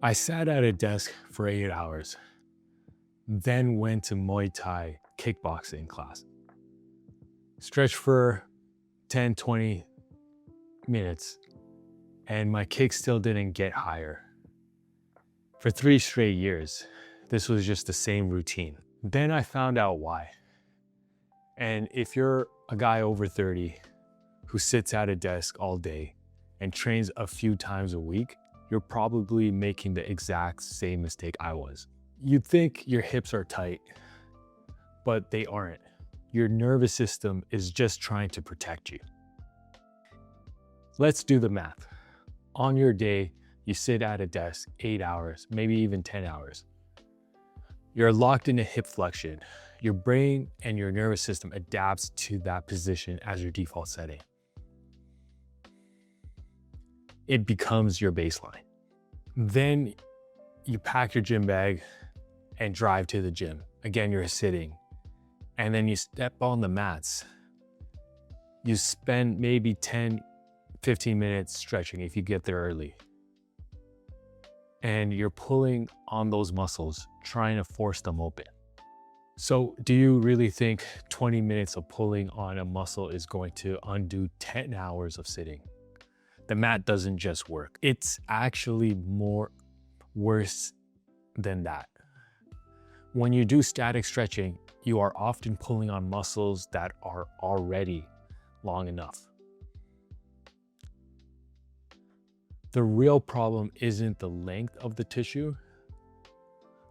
I sat at a desk for 8 hours, then went to Muay Thai kickboxing class. Stretched for 10, 20 minutes, and my kick still didn't get higher. For 3 straight years, this was just the same routine. Then I found out why. And if you're a guy over 30 who sits at a desk all day and trains a few times a week, you're probably making the exact same mistake I was. You'd think your hips are tight, but they aren't. Your nervous system is just trying to protect you. Let's do the math. On your day, you sit at a desk 8 hours, maybe even 10 hours. You're locked in a hip flexion. Your brain and your nervous system adapts to that position as your default setting. It becomes your baseline. Then you pack your gym bag and drive to the gym. Again, you're sitting. And then you step on the mats. You spend maybe 10, 15 minutes stretching if you get there early. And you're pulling on those muscles, trying to force them open. So do you really think 20 minutes of pulling on a muscle is going to undo 10 hours of sitting? The mat doesn't just work. It's actually worse than that. When you do static stretching, you are often pulling on muscles that are already long enough. The real problem isn't the length of the tissue.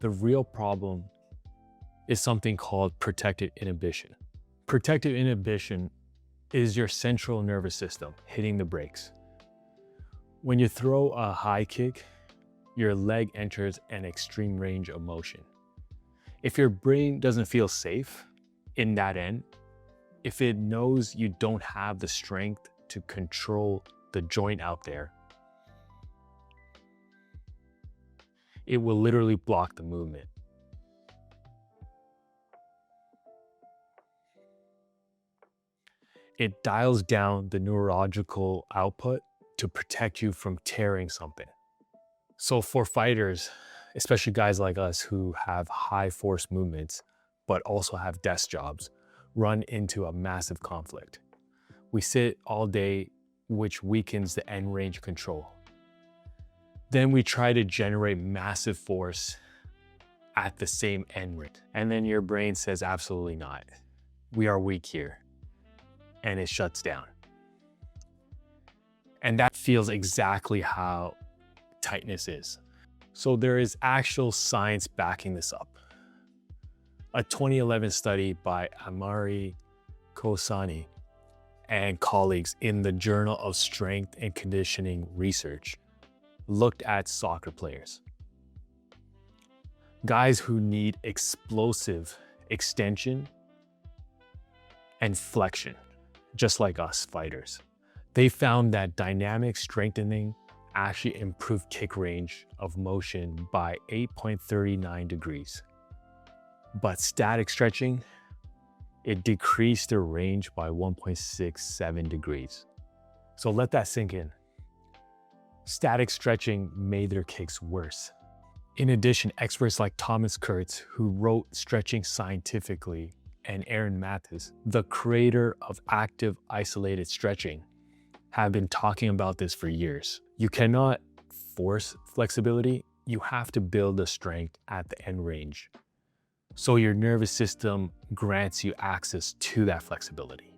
The real problem is something called protective inhibition. Protective inhibition is your central nervous system hitting the brakes. When you throw a high kick, your leg enters an extreme range of motion. If your brain doesn't feel safe in that end, if it knows you don't have the strength to control the joint out there, it will literally block the movement. It dials down the neurological output to protect you from tearing something. So for fighters, especially guys like us who have high force movements, but also have desk jobs, run into a massive conflict. We sit all day, which weakens the end range control. Then we try to generate massive force at the same end rate. And then your brain says, absolutely not. We are weak here. And it shuts down. And that feels exactly how tightness is. So there is actual science backing this up. A 2011 study by Amari Kowsan and colleagues in the Journal of Strength and Conditioning Research looked at soccer players. Guys who need explosive extension and flexion, just like us fighters. They found that dynamic strengthening actually improved kick range of motion by 8.39 degrees. But static stretching, it decreased the range by 1.67 degrees. So let that sink in. Static stretching made their kicks worse. In addition, experts like Thomas Kurtz, who wrote Stretching Scientifically, and Aaron Mathis, the creator of active isolated stretching, have been talking about this for years. You cannot force flexibility. You have to build the strength at the end range. So your nervous system grants you access to that flexibility.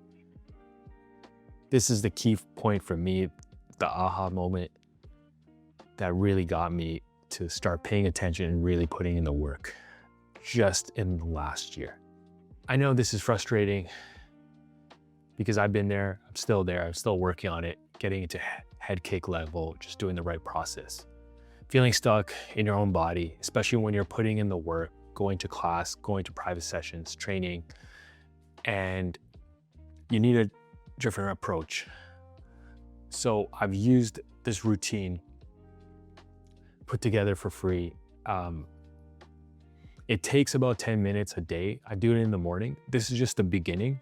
This is the key point for me, the aha moment that really got me to start paying attention and really putting in the work just in the last year. I know this is frustrating because I've been there, I'm still working on it, getting into head kick level, just doing the right process. Feeling stuck in your own body, especially when you're putting in the work, going to class, going to private sessions, training, and you need a different approach. So I've used this routine put together for free. It takes about 10 minutes a day. I do it in the morning. This is just the beginning.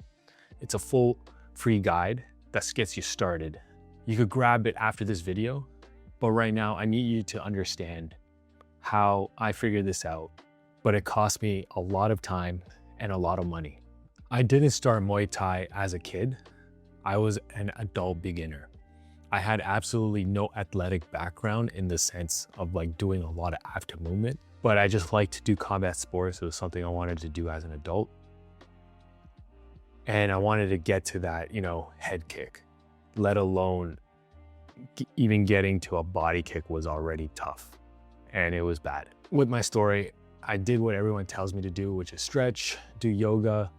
It's a full free guide that gets you started. You could grab it after this video, but right now I need you to understand how I figured this out, but it cost me a lot of time and a lot of money. I didn't start Muay Thai as a kid. I was an adult beginner. I had absolutely no athletic background in the sense of like doing a lot of active movement, but I just liked to do combat sports. It was something I wanted to do as an adult. And I wanted to get to that, head kick, let alone even getting to a body kick was already tough and it was bad. With my story, I did what everyone tells me to do, which is stretch, do yoga.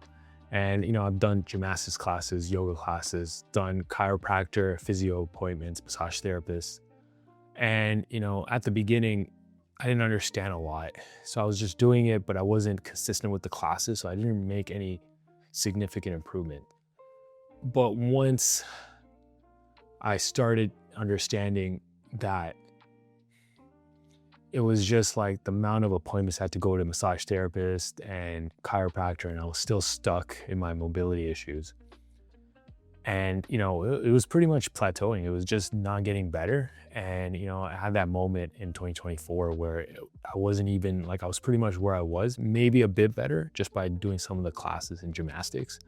And, I've done gymnastics classes, yoga classes, done chiropractor, physio appointments, massage therapists. And, at the beginning, I didn't understand a lot. So I was just doing it, but I wasn't consistent with the classes. So I didn't make any significant improvement. But once I started understanding that it was just like the amount of appointments I had to go to massage therapist and chiropractor, and I was still stuck in my mobility issues. And, it was pretty much plateauing. It was just not getting better. And, I had that moment in 2024 where I wasn't even like, I was pretty much where I was, maybe a bit better just by doing some of the classes in gymnastics,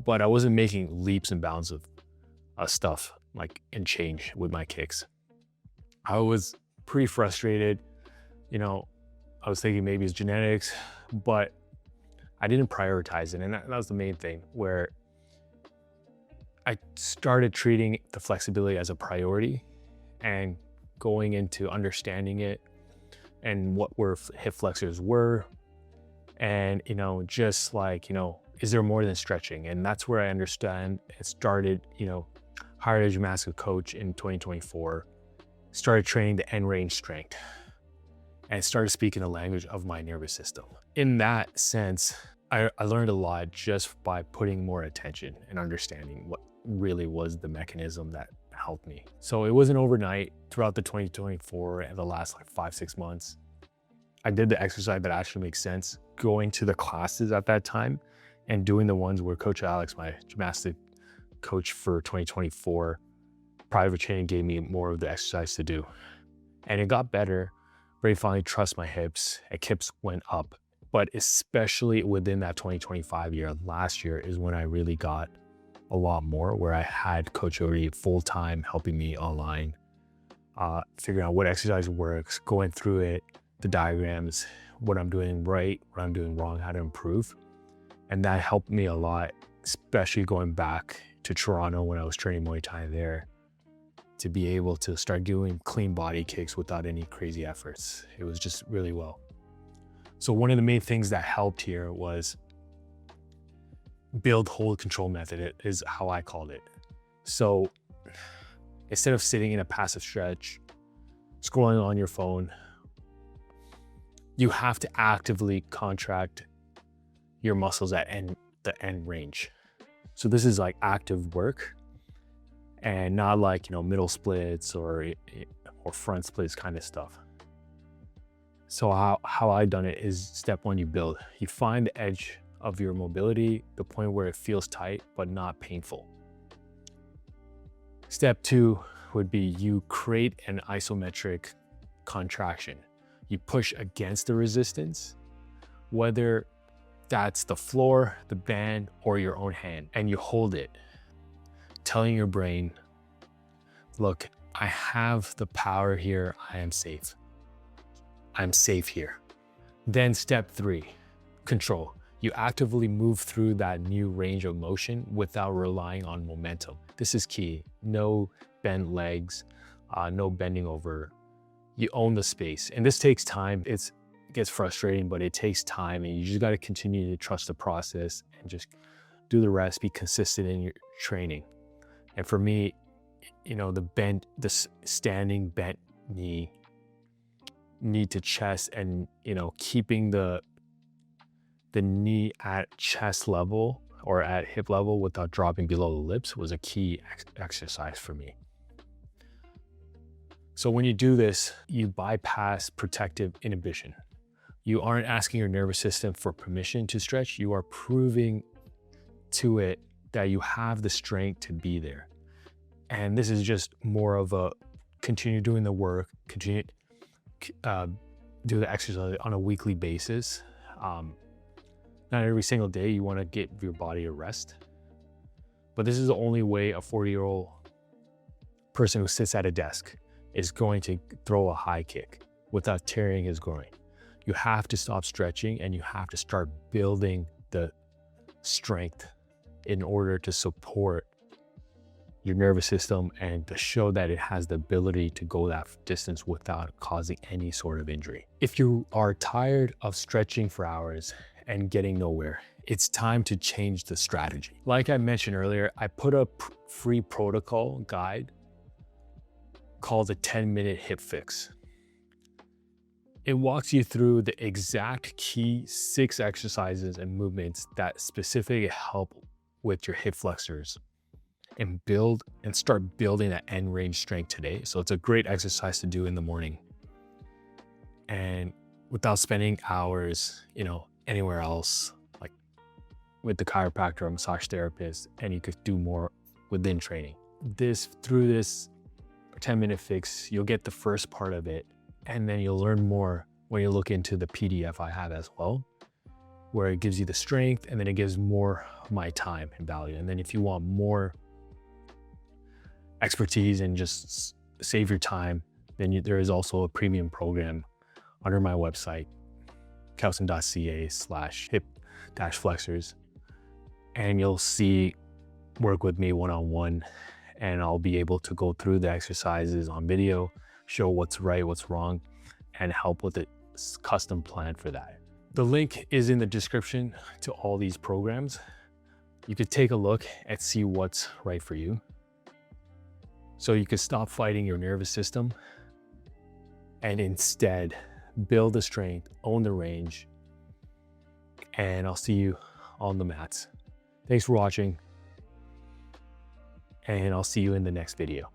but I wasn't making leaps and bounds of stuff like and change with my kicks. I was pretty frustrated. I was thinking maybe it's genetics, but I didn't prioritize it. And that was the main thing, where I started treating the flexibility as a priority and going into understanding it and what hip flexors were. And, just like, is there more than stretching? And that's where I understand it started, hired a gymnastics coach in 2024, started training the end range strength, and started speaking the language of my nervous system. In that sense, I learned a lot just by putting more attention and understanding what really was the mechanism that helped me. So it wasn't overnight. Throughout the 2024 and the last 5-6 months, I did the exercise that actually makes sense, going to the classes at that time and doing the ones where Coach Alex, my gymnastic coach for 2024, private training, gave me more of the exercise to do. And it got better. Very finally trust my hips, and hips went up. But especially within that 2025 year, last year is when I really got a lot more, where I had Coach Odie full-time helping me online, figuring out what exercise works, going through it, the diagrams, what I'm doing right, what I'm doing wrong, how to improve. And that helped me a lot, especially going back to Toronto when I was training Muay Thai there, to be able to start doing clean body kicks without any crazy efforts. It was just really well. So one of the main things that helped here was build hold control method. It is how I called it. So instead of sitting in a passive stretch, scrolling on your phone, you have to actively contract your muscles at the end range. So this is like active work, and not like, middle splits or front splits kind of stuff. So how I done it is, step one, you build. You find the edge of your mobility, the point where it feels tight but not painful. Step two would be you create an isometric contraction. You push against the resistance, whether that's the floor, the band, or your own hand, and you hold it, telling your brain, look, I have the power here, I am safe. I'm safe here. Then step three, control. You actively move through that new range of motion without relying on momentum. This is key. No bent legs, no bending over. You own the space. And this takes time. It gets frustrating, but it takes time, and you just got to continue to trust the process and just do the rest, be consistent in your training. And for me, the standing bent knee to chest, and keeping the knee at chest level or at hip level without dropping below the lips was a key exercise for me. So when you do this, you bypass protective inhibition. You aren't asking your nervous system for permission to stretch. You are proving to it that you have the strength to be there. And this is just more of a continue doing the work, continue do the exercise on a weekly basis. Not every single day you want to give your body a rest, but this is the only way a 40-year-old person who sits at a desk is going to throw a high kick without tearing his groin. You have to stop stretching and you have to start building the strength in order to support your nervous system and to show that it has the ability to go that distance without causing any sort of injury. If you are tired of stretching for hours and getting nowhere, it's time to change the strategy. Like I mentioned earlier, I put a free protocol guide called the 10-minute hip fix. It walks you through the exact key 6 exercises and movements that specifically help with your hip flexors and start building that end range strength today. So it's a great exercise to do in the morning and without spending hours, anywhere else, like with the chiropractor or massage therapist, and you could do more within training. Through this 10-minute fix, you'll get the first part of it, and then you'll learn more when you look into the PDF I have as well, where it gives you the strength and then it gives more of my time and value. And then if you want more expertise and just save your time, then there is also a premium program under my website, kowsan.ca/hip-flexors, and you'll see work with me one-on-one, and I'll be able to go through the exercises on video, show what's right, what's wrong, and help with a custom plan for that. The link is in the description to all these programs. You could take a look and see what's right for you, so you can stop fighting your nervous system and instead build the strength, own the range, and I'll see you on the mats. Thanks for watching, and I'll see you in the next video.